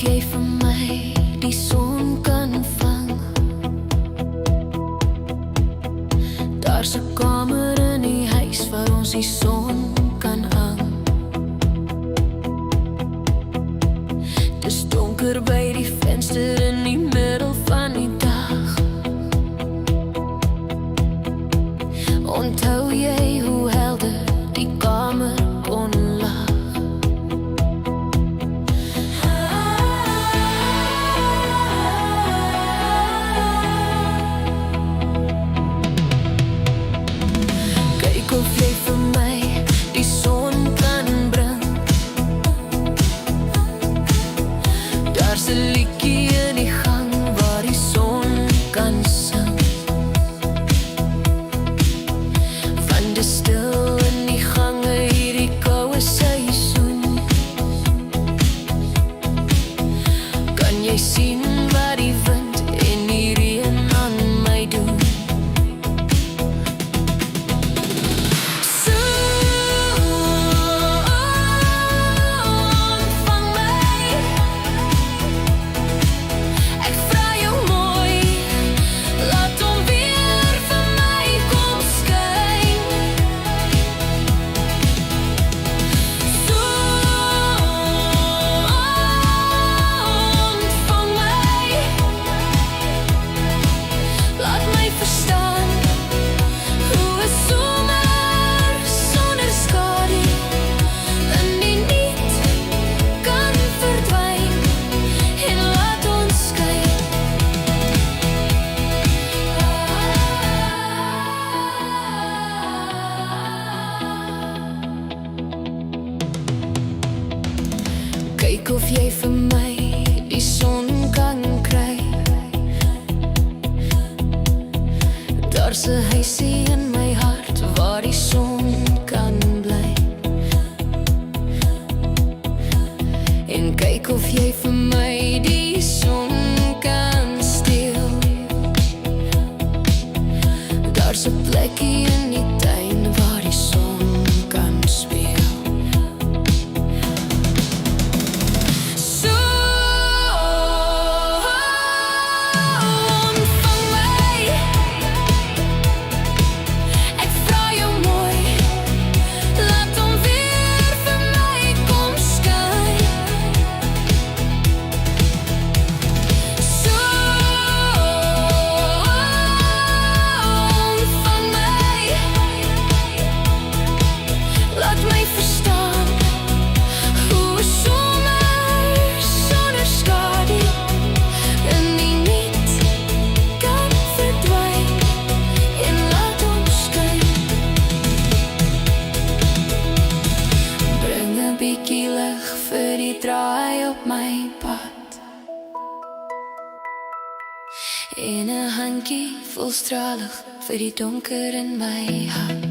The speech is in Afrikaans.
jy vir my die son kan vang. Daar's 'n kamer in die huis waar ons die son kan hang. Dis donker by die venster in die middel van die dag. Onthou jy hoe helder die kamer kon lag? Kyk of jy vir my die son kan bring. Daar's 'n liedjie in die gang waar die son kan sing. Van die stil in die gange hierdie koue seisoen, kan jy sien wat die wind en die reën aan my doen. Kyk of jy vir my die son kan kry. Daar's 'n huisie in my hart waar die son kan bly. En kyk of jy vir my die son kan steel. Daar's 'n plekkie in die tuin waar die son kan speel. Vir die draai op my pad en 'n handjie vol stralig vir die donker in my hart.